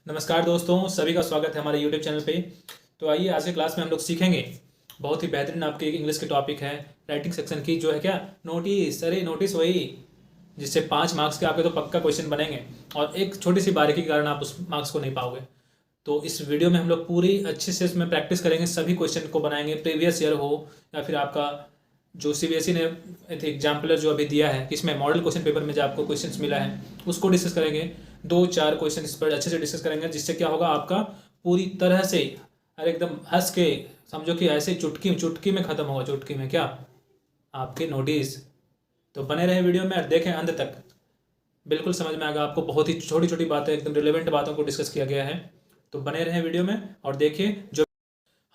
नमस्कार दोस्तों, सभी का स्वागत है हमारे YouTube चैनल पे। तो आइए आज के क्लास में हम लोग सीखेंगे बहुत ही बेहतरीन आपके इंग्लिश के टॉपिक है राइटिंग सेक्शन की, जो है क्या नोटिस। अरे नोटिस वही जिससे 5 मार्क्स के आपके तो पक्का क्वेश्चन बनेंगे और एक छोटी सी बारीकी के कारण आप उस मार्क्स को नहीं पाओगे। तो इस वीडियो में हम लोग पूरी अच्छे से इसमें प्रैक्टिस करेंगे, सभी क्वेश्चन को बनाएंगे, प्रीवियस ईयर हो या फिर आपका जो सीबीएसई ने एग्जाम्पलर जो अभी दिया है, किसमें मॉडल क्वेश्चन पेपर में जो आपको क्वेश्चंस मिला है उसको डिस्कस करेंगे। 2-4 क्वेश्चन इस पर अच्छे से डिस्कस करेंगे, जिससे क्या होगा आपका पूरी तरह से अरे एकदम हंस के समझो कि ऐसे चुटकी चुटकी में ख़त्म होगा, चुटकी में क्या आपके नोटिस। तो बने रहे वीडियो में और देखें अंत तक, बिल्कुल समझ में आएगा आपको। बहुत ही छोटी छोटी बातें, एकदम रिलेवेंट बातों को डिस्कस किया गया है। तो बने रहें वीडियो में और देखिए जो।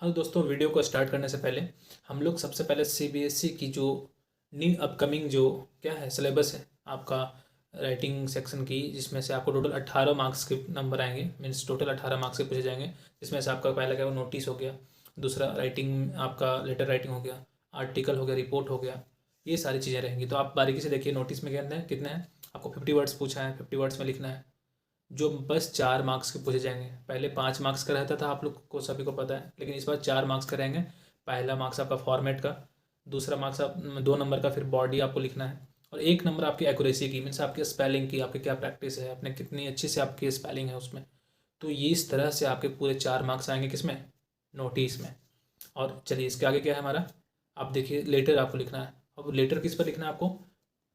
हाँ दोस्तों, वीडियो को स्टार्ट करने से पहले हम लोग सबसे पहले सीबीएसई की जो न्यू अपकमिंग जो क्या है सिलेबस है आपका राइटिंग सेक्शन की, जिसमें से आपको टोटल 18 मार्क्स के नंबर आएंगे, मीन्स टोटल 18 मार्क्स के पूछे जाएंगे। जिसमें से आपका पहला क्या वो नोटिस हो गया, दूसरा राइटिंग आपका लेटर राइटिंग हो गया, आर्टिकल हो गया, रिपोर्ट हो गया, ये सारी चीज़ें रहेंगी। तो आप बारीकी से देखिए नोटिस में कितने हैं। आपको 50 वर्ड्स पूछा है, 50 वर्ड्स में लिखना है, जो बस 4 मार्क्स के पूछे जाएंगे। पहले 5 मार्क्स का रहता था, आप लोग को सभी को पता है, लेकिन इस बार 4 मार्क्स का रहेंगे। पहला मार्क्स आपका फॉर्मेट का, दूसरा मार्क्स आप 2 नंबर का फिर बॉडी आपको लिखना है, और 1 नंबर आपकी एक्यूरेसी की, मीन्स आपके स्पेलिंग की, आपकी क्या प्रैक्टिस है, आपने कितनी अच्छी से आपकी स्पेलिंग है उसमें। तो ये इस तरह से आपके पूरे 4 मार्क्स आएंगे किसमें, नोटिस में। और चलिए इसके आगे क्या है हमारा, आप देखिए लेटर आपको लिखना है। अब लेटर किस पर लिखना है आपको,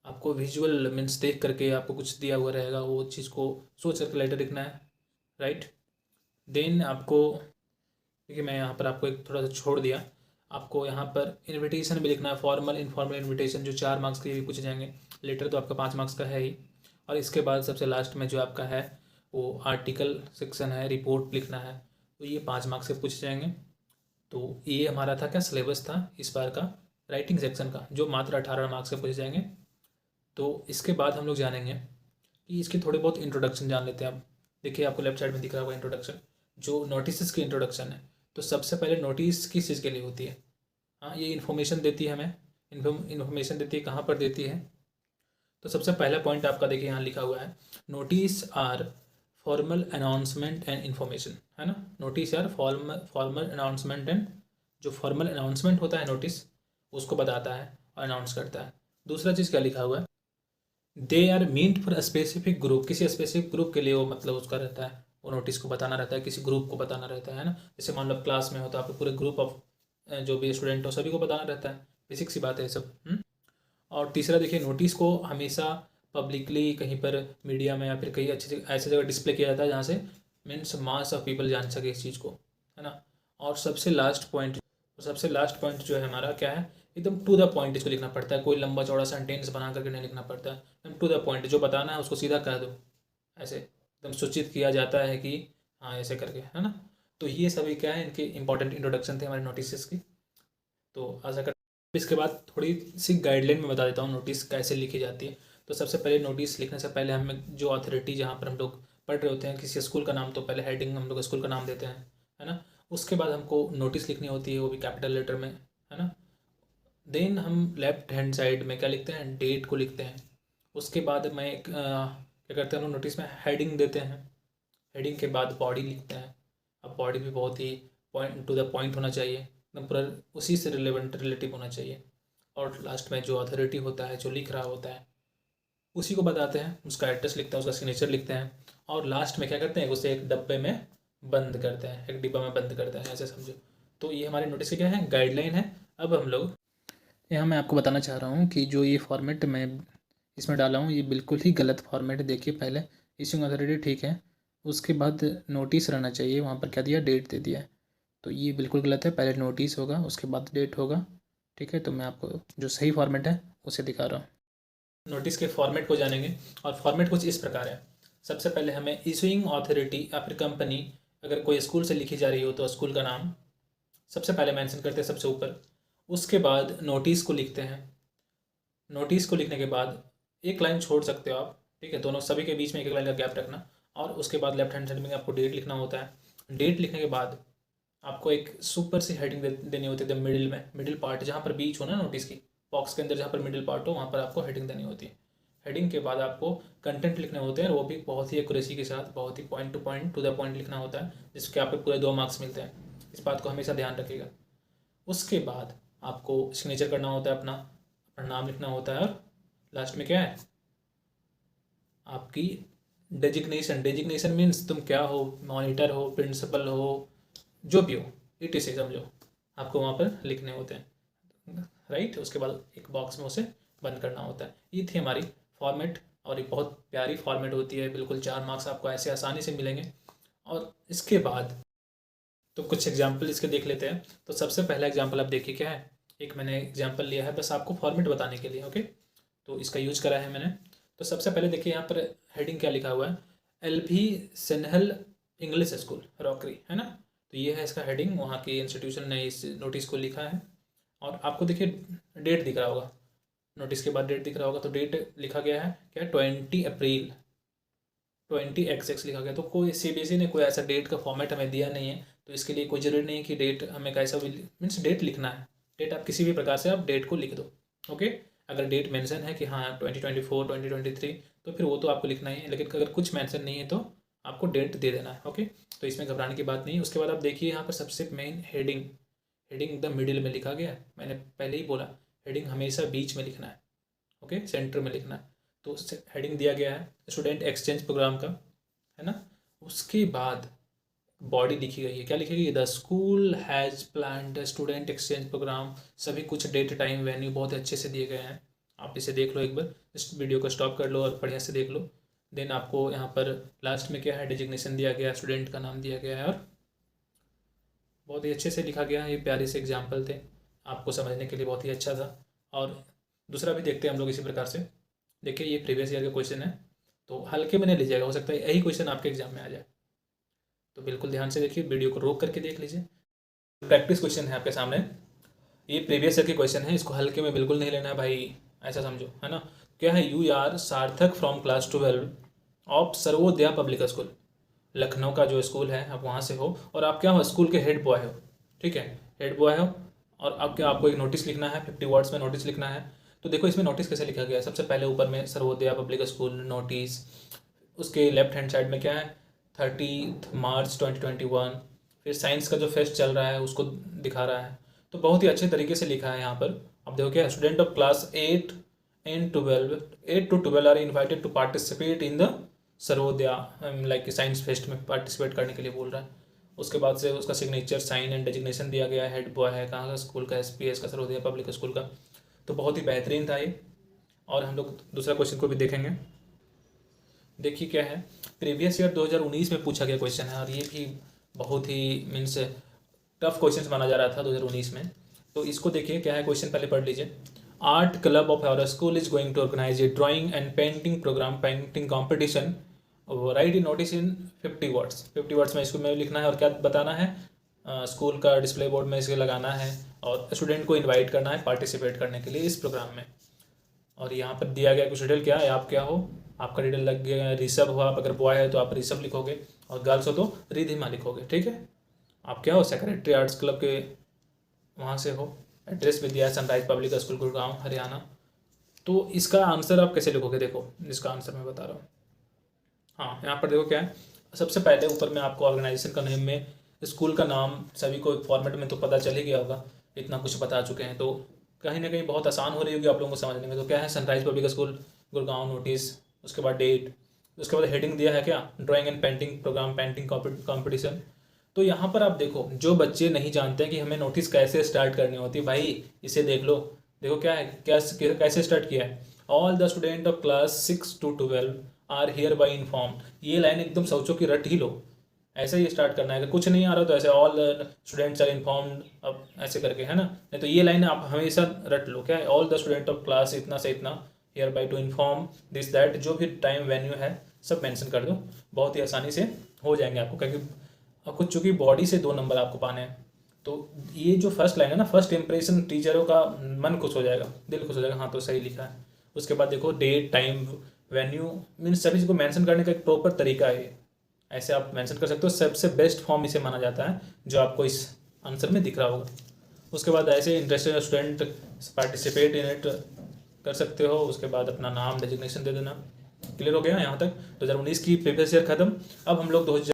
आपको विजुअल मीन्स देख करके आपको कुछ दिया हुआ रहेगा, वो चीज़ को सोच करके लेटर लिखना है, राइट। देन आपको देखिए मैं यहाँ पर आपको एक थोड़ा सा छोड़ दिया, आपको यहाँ पर इनविटेशन भी लिखना है, फॉर्मल इनफॉर्मल इनविटेशन, जो 4 मार्क्स के भी पूछे जाएंगे। लेटर तो आपका 5 मार्क्स का है ही। और इसके बाद सबसे लास्ट में जो आपका है वो आर्टिकल सेक्शन है, रिपोर्ट लिखना है, तो ये 5 मार्क्स के पूछे जाएंगे। तो ये हमारा था क्या सिलेबस था इस बार का राइटिंग सेक्शन का, जो मात्र 18 मार्क्स के पूछे जाएंगे। तो इसके बाद हम लोग जानेंगे कि इसके थोड़े बहुत इंट्रोडक्शन जान लेते हैं। आप देखिए आपको लेफ्ट साइड में दिख रहा होगा इंट्रोडक्शन, जो नोटिस की इंट्रोडक्शन है। तो सबसे पहले नोटिस किस चीज़ के लिए होती है, हाँ ये इन्फॉर्मेशन देती है हमें, इन्फॉर्मेशन देती है, कहाँ पर देती है। तो सबसे पहला पॉइंट आपका देखिए यहाँ लिखा हुआ है, notice are formal announcement and information, है ना। नोटिस यार फॉर्मल अनाउंसमेंट एंड, जो फॉर्मल अनाउंसमेंट होता है नोटिस उसको बताता है और अनाउंस करता है। दूसरा चीज़ क्या लिखा हुआ है, they are meant for specific group, किसी स्पेसिफिक ग्रुप के लिए वो मतलब उसका रहता है, वो नोटिस को बताना रहता है, किसी ग्रुप को बताना रहता है ना। जैसे मान लो क्लास में होता है, आपको पूरे ग्रुप ऑफ जो भी स्टूडेंट हो सभी को बताना रहता है, बेसिक सी बात है ये सब। और तीसरा देखिए, नोटिस को हमेशा पब्लिकली कहीं पर मीडिया में या फिर कहीं अच्छी ऐसी जगह डिस्प्ले किया जाता है जहाँ से मीन्स मास ऑफ पीपल जान सके इस चीज़ को, है ना। और सबसे लास्ट पॉइंट जो है हमारा क्या है, एकदम टू द पॉइंट इसको लिखना पड़ता है, कोई लंबा चौड़ा सेंटेंस बना करके नहीं लिखना पड़ता है, एकदम टू द पॉइंट, जो बताना है उसको सीधा कह दो, ऐसे एकदम सूचित किया जाता है कि हाँ ऐसे करके, है ना। तो ये सभी क्या है, इनके इंपॉर्टेंट इंट्रोडक्शन थे हमारे नोटिस की। तो आशा कर इसके बाद थोड़ी सी गाइडलाइन में बता देता हूँ नोटिस कैसे लिखी जाती है। तो सबसे पहले नोटिस लिखने से पहले हमें जो अथॉरिटी जहाँ पर हम लोग पढ़ रहे होते हैं किसी स्कूल का नाम, तो पहले हेडिंग हम लोग स्कूल का नाम देते हैं, है ना। उसके बाद हमको नोटिस लिखनी होती है, वो भी कैपिटल लेटर में, है ना। देन हम लेफ्ट हैंड साइड में क्या लिखते हैं, डेट को लिखते हैं। उसके बाद मैं एक क्या करते हैं हम लोग नोटिस में हेडिंग देते हैं, हेडिंग के बाद बॉडी लिखते हैं। अब बॉडी भी बहुत ही पॉइंट टू द पॉइंट होना चाहिए, एकदम पूरा उसी से रिलेवेंट रिलेटिव होना चाहिए। और लास्ट में जो अथॉरिटी होता है, जो लिख रहा होता है, उसी को बताते हैं, उसका एड्रेस लिखते हैं, उसका सिग्नेचर लिखते हैं, और लास्ट में क्या करते हैं, उसे एक डब्बे में बंद करते हैं, एक डिब्बा में बंद करते हैं, ऐसे समझो। तो ये हमारे नोटिस की क्या है, गाइडलाइन है। अब हम लोग यहाँ मैं आपको बताना चाह रहा हूँ कि जो ये फॉर्मेट मैं इसमें डाला हूँ ये बिल्कुल ही गलत फॉर्मेट है। देखिए पहले इशूइंग अथॉरिटी ठीक है, उसके बाद नोटिस रहना चाहिए, वहाँ पर क्या दिया, डेट दे दिया है। तो ये बिल्कुल गलत है, पहले नोटिस होगा उसके बाद डेट होगा, ठीक है। तो मैं आपको जो सही फॉर्मेट है उसे दिखा रहा हूँ। नोटिस के फॉर्मेट को जानेंगे, और फॉर्मेट कुछ इस प्रकार है। सबसे पहले हमें इशूइंग अथॉरिटी या फिर कंपनी, अगर कोई स्कूल से लिखी जा रही हो तो स्कूल का नाम सबसे पहले मेंशन करते हैं सबसे ऊपर। उसके बाद नोटिस को लिखते हैं, नोटिस को लिखने के बाद एक लाइन छोड़ सकते हो आप, ठीक है, दोनों सभी के बीच में एक लाइन का गैप रखना। और उसके बाद लेफ्ट हैंड साइड में आपको डेट लिखना होता है। डेट लिखने के बाद आपको एक सुपर सी हेडिंग देनी होती है एकदम मिडिल में, मिडिल पार्ट जहाँ पर बीच हो ना नोटिस की, बॉक्स के अंदर जहाँ पर मिडिल पार्ट हो वहाँ पर आपको हेडिंग देनी होती हेडिंग के बाद आपको कंटेंट लिखने होते हैं, और वो भी बहुत ही एक्यूरेसी के साथ, बहुत ही point to point, to the point लिखना होता है, जिसके आपको पूरे 2 मार्क्स मिलते हैं। इस बात को हमेशा ध्यान रखिएगा। उसके बाद आपको सिग्नेचर करना होता है, अपना अपना नाम लिखना होता है, और लास्ट में क्या है, आपकी डेजिग्नेशन। डेजिग्नेशन मीन्स तुम क्या हो, मॉनिटर हो, प्रिंसिपल हो, जो भी हो, ETC समझो, आपको वहाँ पर लिखने होते हैं, राइट। उसके बाद एक बॉक्स में उसे बंद करना होता है। ये थी हमारी फॉर्मेट, और एक बहुत प्यारी फॉर्मेट होती है, बिल्कुल 4 मार्क्स आपको ऐसे आसानी से मिलेंगे। और इसके बाद तो कुछ एग्जाम्पल इसके देख लेते हैं। तो सबसे पहला एग्जाम्पल आप देखिए क्या है, एक मैंने एग्जाम्पल लिया है बस आपको फॉर्मेट बताने के लिए, ओके। तो इसका यूज करा है मैंने। तो सबसे पहले देखिए यहाँ पर हेडिंग क्या लिखा हुआ है, LV सिन्हल इंग्लिश स्कूल रॉकरी, है ना। तो ये है इसका हेडिंग, वहाँ के इंस्टीट्यूशन ने इस नोटिस को लिखा है। और आपको देखिए डेट दिख रहा होगा, नोटिस के बाद डेट दिख रहा होगा, तो डेट लिखा गया है क्या, 20 अप्रैल 20XX लिखा गया। तो कोई CBSE ने कोई ऐसा डेट का फॉर्मेट हमें दिया नहीं है, तो इसके लिए कोई ज़रूरी नहीं है कि डेट हमें कैसा भी, मीन्स डेट लिखना है, डेट आप किसी भी प्रकार से आप डेट को लिख दो, ओके। अगर डेट मेंशन है कि हाँ 2024 2023, तो फिर वो तो आपको लिखना ही है, लेकिन अगर कुछ मेंशन नहीं है तो आपको डेट दे देना है, ओके। तो इसमें घबराने की बात नहीं है। उसके बाद आप देखिए यहाँ पर सबसे मेन हेडिंग, हेडिंग एकदम मिडिल में लिखा गया है। मैंने पहले ही बोला हेडिंग हमेशा बीच में लिखना है, ओके, सेंटर में लिखना है। तो हेडिंग दिया गया है स्टूडेंट एक्सचेंज प्रोग्राम का, है ना। उसके बाद बॉडी लिखी गई है, क्या लिखी गई है, the school has planned student exchange programme. सभी कुछ डेट टाइम वेन्यू बहुत अच्छे से दिए गए हैं, आप इसे देख लो एक बार, इस वीडियो को स्टॉप कर लो और बढ़िया से देख लो। देन आपको यहाँ पर लास्ट में क्या है, डिजिग्नेशन दिया गया, स्टूडेंट का नाम दिया गया है, और बहुत ही अच्छे से लिखा गया है। ये प्यारे से एग्जाम्पल थे, आपको समझने के लिए बहुत ही अच्छा था। और दूसरा भी देखते हैं हम लोग इसी प्रकार से। देखिए ये प्रीवियस ईयर का क्वेश्चन है, तो हल्के में नहीं लीजिएगा, हो सकता है यही क्वेश्चन आपके एग्जाम में आ जाए, तो बिल्कुल ध्यान से देखिए, वीडियो को रोक करके देख लीजिए। प्रैक्टिस क्वेश्चन है आपके सामने, ये प्रीवियस ईयर के क्वेश्चन है, इसको हल्के में बिल्कुल नहीं लेना है भाई, ऐसा समझो, है ना। क्या है, यू आर सार्थक from class 12 of Sarvodaya public school, Lucknow का जो स्कूल है आप वहाँ से हो, और आप क्या हो, स्कूल के हेड बॉय हो, ठीक है, हेड बॉय हो। और अब क्या, आपको एक नोटिस लिखना है, 50 वर्ड्स में नोटिस लिखना है। तो देखो इसमें नोटिस कैसे लिखा गया है, सबसे पहले ऊपर में सर्वोदया पब्लिक स्कूल नोटिस, उसके लेफ्ट हैंड साइड में क्या है, 30 मार्च 2021, फिर साइंस का जो फेस्ट चल रहा है उसको दिखा रहा है। तो बहुत ही अच्छे तरीके से लिखा है यहाँ पर। अब देखो क्या, student of class 8 and 12, 8 to 12 are invited to participate in the Sarvodaya, like science fest में पार्टिसिपेट करने के लिए बोल रहा है। उसके बाद से उसका सिग्नेचर, साइन एंड डेजिग्नेशन दिया गया है, हेड बॉय है, कहाँ का, स्कूल का, SPS का, सर्वोदया पब्लिक स्कूल का। तो बहुत ही बेहतरीन था ये। और हम लोग दूसरा क्वेश्चन को भी देखेंगे। देखिए क्या है, प्रीवियस ईयर 2019 में पूछा गया क्वेश्चन है, और ये भी बहुत ही मीन्स टफ क्वेश्चन माना जा रहा था 2019 में। तो इसको देखिए क्या है, क्वेश्चन पहले पढ़ लीजिए। Art club of our school is going to organise a drawing and painting programme, painting competition, write in notice in 50 words. 50 words में इसको में लिखना है, और क्या बताना है, स्कूल का डिस्प्ले बोर्ड में इसे लगाना है, और स्टूडेंट को इन्वाइट करना है पार्टिसिपेट करने के लिए इस प्रोग्राम में। और यहाँ पर दिया गया कुछ डिटेल क्या है, आप क्या हो, आपका डिटेल लग गया, ऋषभ हो, आप अगर बॉय है तो आप ऋषभ लिखोगे, और गर्ल्स हो तो रिधिमा लिखोगे, ठीक है। आप क्या हो, सेक्रेटरी आर्ट्स क्लब के वहाँ से हो। एड्रेस भी दिया है, sunrise public school Gurgaon Haryana. तो इसका आंसर आप कैसे लिखोगे, देखो इसका आंसर मैं बता रहा हूँ। हाँ यहाँ पर देखो क्या है, सबसे पहले ऊपर में आपको ऑर्गेनाइजेशन का नेम में स्कूल का नाम, सभी को एक फॉर्मेट में तो पता चल ही गया होगा, इतना कुछ बता चुके हैं, तो कहीं ना कहीं बहुत आसान हो रही होगी आप लोगों को समझने में। तो क्या है, sunrise public school Gurgaon notice, उसके बाद डेट, उसके बाद हेडिंग दिया है क्या, drawing and painting programme, painting competition. तो यहाँ पर आप देखो, जो बच्चे नहीं जानते हैं कि हमें नोटिस कैसे स्टार्ट करनी होती है, भाई इसे देख लो। देखो क्या है, कैसे स्टार्ट किया है, all the student of class 6 to 12 are hereby inform. ये लाइन एकदम सोचो कि रट ही लो, ऐसे ही स्टार्ट करना है। अगर कुछ नहीं आ रहा तो ऐसे ऑल स्टूडेंट्स आर इन्फॉर्म्ड, अब ऐसे करके, है ना। नहीं तो ये लाइन आप हमेशा रट लो, क्या है, all the student of class इतना से इतना here by two inform this that, जो भी टाइम वेन्यू है सब मेंशन कर दो, बहुत ही आसानी से हो जाएंगे आपको, क्योंकि कुछ चूँकि बॉडी से 2 नंबर आपको पाने हैं। तो ये जो फर्स्ट लाइन है ना, फर्स्ट इंप्रेशन टीचरों का मन खुश हो जाएगा, दिल खुश हो जाएगा, हाँ तो सही लिखा है। उसके बाद देखो डेट टाइम वेन्यू, मीन्स सभी को मेंशन करने का एक प्रॉपर तरीका है, ऐसे आप मेंशन कर सकते हो। सबसे बेस्ट फॉर्म इसे माना जाता है, जो आपको इस आंसर में दिख रहा होगा। उसके बाद ऐसे interested student participate in it, कर सकते हो। उसके बाद अपना नाम डेजिग्नेशन दे देना। क्लियर हो गया यहाँ तक 2019 की प्रीवियस ईयर खत्म। अब हम लोग 2000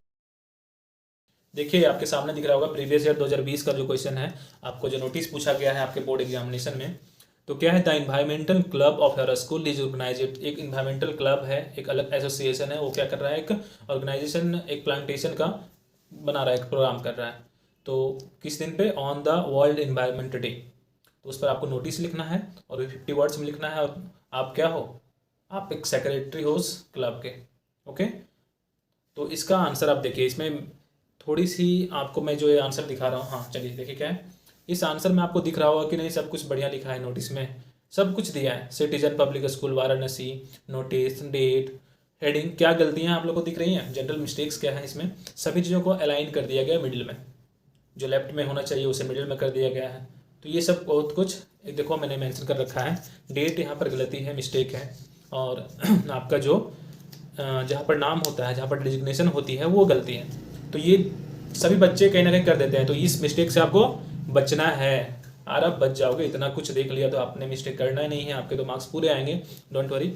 देखिए आपके सामने दिख रहा होगा प्रीवियस ईयर 2020 का जो क्वेश्चन है, आपको जो नोटिस पूछा गया है आपके बोर्ड एग्जामिनेशन में, तो क्या है, the environmental club of your school is organised. एक इन्वायरमेंटल क्लब है, एक अलग एसोसिएशन है, वो क्या कर रहा है, एक ऑर्गेनाइजेशन, एक प्लांटेशन का बना रहा है, एक प्रोग्राम कर रहा है। तो किस दिन पे, on the world environment day. तो उस पर आपको नोटिस लिखना है और 50 वर्ड्स में लिखना है। और आप क्या हो, आप एक सेक्रेटरी हो उस क्लब के। ओके, तो इसका आंसर आप देखिए, इसमें थोड़ी सी आपको मैं जो ये आंसर दिखा रहा हूँ, हाँ चलिए देखिए क्या है इस आंसर में। आपको दिख रहा होगा कि नहीं, सब कुछ बढ़िया लिखा है नोटिस में, सब कुछ दिया है। Citizen public school Varanasi, notice, date, heading. क्या गलतियाँ आप लोग को दिख रही हैं, जनरल मिस्टेक्स क्या है इसमें, सभी चीज़ों को अलाइन कर दिया गया मिडिल में। जो लेफ्ट में होना चाहिए उसे मिडिल में कर दिया गया है। तो ये सब बहुत कुछ एक देखो मैंने मेंशन कर रखा है। डेट यहाँ पर गलती है, मिस्टेक है। और आपका जो जहाँ पर नाम होता है, जहाँ पर डिजिग्नेशन होती है, वो गलती है। तो ये सभी बच्चे कहीं ना कहीं कर देते हैं, तो इस मिस्टेक से आपको बचना है। और आप बच जाओगे, इतना कुछ देख लिया तो आपने मिस्टेक करना ही नहीं है, आपके तो मार्क्स पूरे आएंगे, डोंट वरी।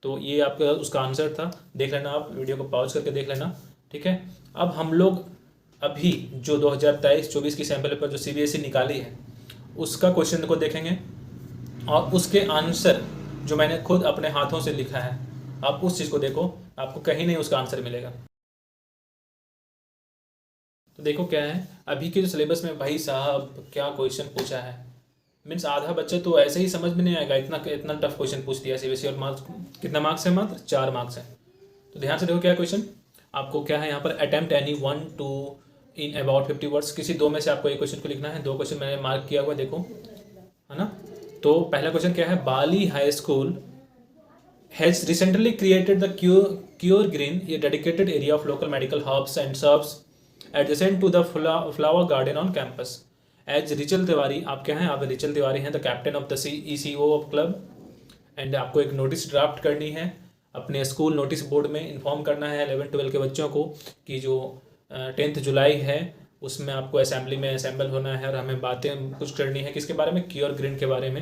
तो ये आपका उसका आंसर था, देख लेना, आप वीडियो को पॉज करके देख लेना, ठीक है। अब हम लोग अभी जो 2023-24 की सैम्पल पेपर जो CBSE निकाली है, उसका क्वेश्चन को देखेंगे और उसके आंसर जो मैंने खुद अपने हाथों से लिखा है, आप उस चीज़ को देखो, आपको कहीं नहीं उसका आंसर मिलेगा। तो देखो क्या है अभी के जो सिलेबस में, भाई साहब क्या क्वेश्चन पूछा है, मीन्स आधा बच्चे तो ऐसे ही समझ में नहीं आएगा, इतना इतना टफ क्वेश्चन पूछ दिया CBSE। और मार्क्स कितना मार्क्स है, मात्र 4 मार्क्स है। तो ध्यान से देखो क्या क्वेश्चन आपको क्या है यहाँ पर, attempt any 1 2 in about 50 words. किसी दो में से आपको एक क्वेश्चन को लिखना है। 2 क्वेश्चन मैंने मार्क किया हुआ है, देखो, है ना। तो पहला क्वेश्चन क्या है, Bali high school has recently created the cure green, a dedicated area of local medical herbs and shrubs adjacent to the flower garden on campus. As Rachel Tiwari, आप क्या हैं, आप रिचल तिवारी हैं, the captain of the ECO of club. And आपको एक notice draft करनी है, अपने स्कूल नोटिस बोर्ड में इन्फॉर्म करना है 11-12 के बच्चों को कि जो 10 जुलाई है उसमें आपको असेंबली में असेंबल होना है और हमें बातें कुछ करनी है किसके बारे में, क्योर ग्रीन के बारे में।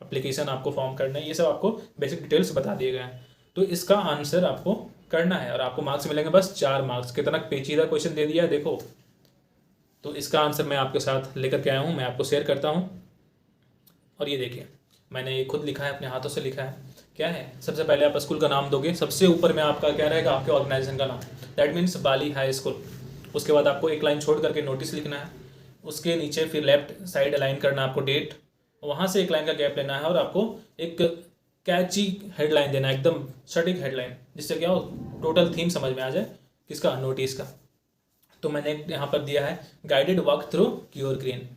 एप्लीकेशन आपको फॉर्म करना है, ये सब आपको बेसिक डिटेल्स बता दिए गए हैं। तो इसका आंसर आपको करना है और आपको मार्क्स मिलेंगे बस 4 मार्क्स। कितना पेचीदा क्वेश्चन दे दिया है देखो। तो इसका आंसर मैं आपके साथ लेकर के आया हूँ, मैं आपको शेयर करता हूँ। और ये देखिए मैंने ये खुद लिखा है, अपने हाथों से लिखा है। क्या है, सबसे पहले आप स्कूल का नाम दोगे, सबसे ऊपर में आपका क्या रहेगा, आपके ऑर्गेनाइजेशन का नाम, that means Bali high school. उसके बाद आपको एक लाइन छोड़ करके नोटिस लिखना है, उसके नीचे फिर लेफ्ट साइड अलाइन करना है आपको डेट, वहाँ से एक लाइन का गैप लेना है और आपको एक कैची हेडलाइन देना है, एकदम सटीक हेडलाइन, जिससे क्या हो टोटल थीम समझ में आ जाए किसका, नोटिस का। तो मैंने यहाँ पर दिया है guided walk through cure green.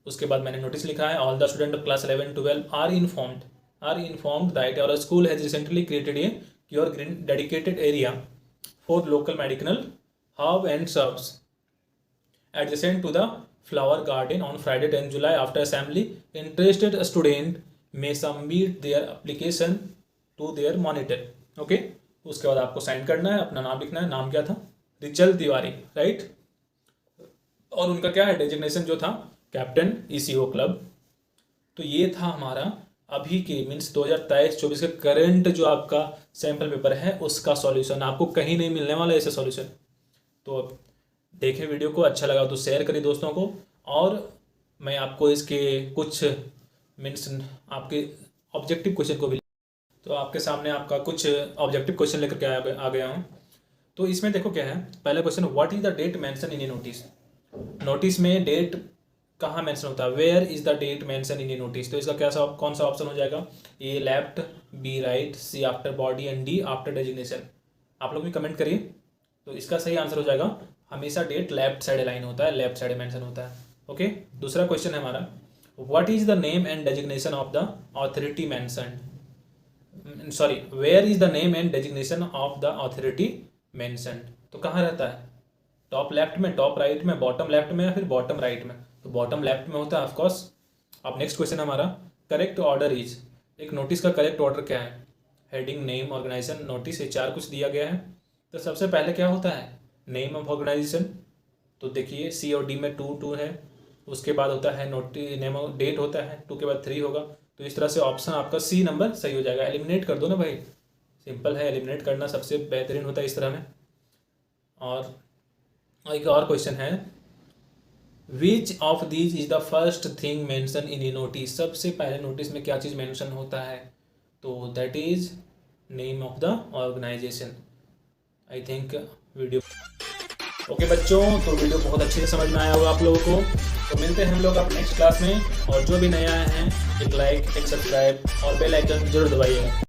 उसके बाद मैंने नोटिस लिखा है, all the student of class 11-12 are informed that our school has recently created a cure green dedicated area for local medical herb and shrubs adjacent to the flower garden on Friday 10 July after assembly. Interested student may submit their application to their monitor. Okay, उसके बाद आपको sign करना है, अपना नाम लिखना है, नाम क्या था, रिचल तिवारी, राइट। और उनका क्या है, डेजिग्नेशन जो था कैप्टन ECO क्लब। तो ये था हमारा अभी के मीन्स 2023-24 के करंट जो आपका सैम्पल पेपर है उसका सॉल्यूशन। आपको कहीं नहीं मिलने वाला ऐसे सॉल्यूशन। तो देखें वीडियो को, अच्छा लगा तो शेयर करिए दोस्तों को। और मैं आपको इसके कुछ मीन्स आपके ऑब्जेक्टिव क्वेश्चन को भी, तो आपके सामने आपका कुछ ऑब्जेक्टिव क्वेश्चन लेकर के आ गया हूँ। तो इसमें देखो क्या है, पहला question, what is the date mention in a notice. Notice में डेट कहाँ मेंशन होता है, where is the date mention in a notice. तो इसका क्या कौन सा ऑप्शन हो जाएगा, A left, B right, C after body and D after designation. आप लोग भी कमेंट करिए। तो इसका सही आंसर हो जाएगा, हमेशा डेट लेफ्ट साइड अलाइन होता है, लेफ्ट साइड मेंशन होता है। ओके, दूसरा क्वेश्चन है हमारा, what is the name and designation of the authority mentioned, sorry, where is the name and designation of the authority mentioned. तो कहाँ रहता है, टॉप लेफ्ट में, टॉप राइट में, बॉटम लेफ्ट में या फिर बॉटम राइट में। तो बॉटम लेफ्ट में होता है ऑफकोर्स। अब नेक्स्ट क्वेश्चन हमारा, करेक्ट ऑर्डर इज, एक नोटिस का करेक्ट ऑर्डर क्या है, हेडिंग, नेम, ऑर्गेनाइजेशन, नोटिस, ये 4 कुछ दिया गया है। तो सबसे पहले क्या होता है, नेम ऑफ ऑर्गेनाइजेशन। तो देखिए C और D में 2 2 है। उसके बाद होता है नेम ऑफ डेट होता है, 2 के बाद 3 होगा। तो इस तरह से ऑप्शन आपका सी नंबर सही हो जाएगा। एलिमिनेट कर दो ना भाई, सिंपल है, एलिमिनेट करना सबसे बेहतरीन होता है इस तरह में। और एक और क्वेश्चन है, which of these is the first thing mention in a notice. सबसे पहले नोटिस में क्या चीज़ मेंशन होता है, तो that is name of the organisation. I think video okay बच्चों, तो वीडियो बहुत अच्छे से समझ में आया होगा आप लोगों को। तो मिलते हैं हम लोग अब नेक्स्ट क्लास में, और जो भी नया है एक लाइक, एक सब्सक्राइब और बेल आइकन जरूर दबाइएगा।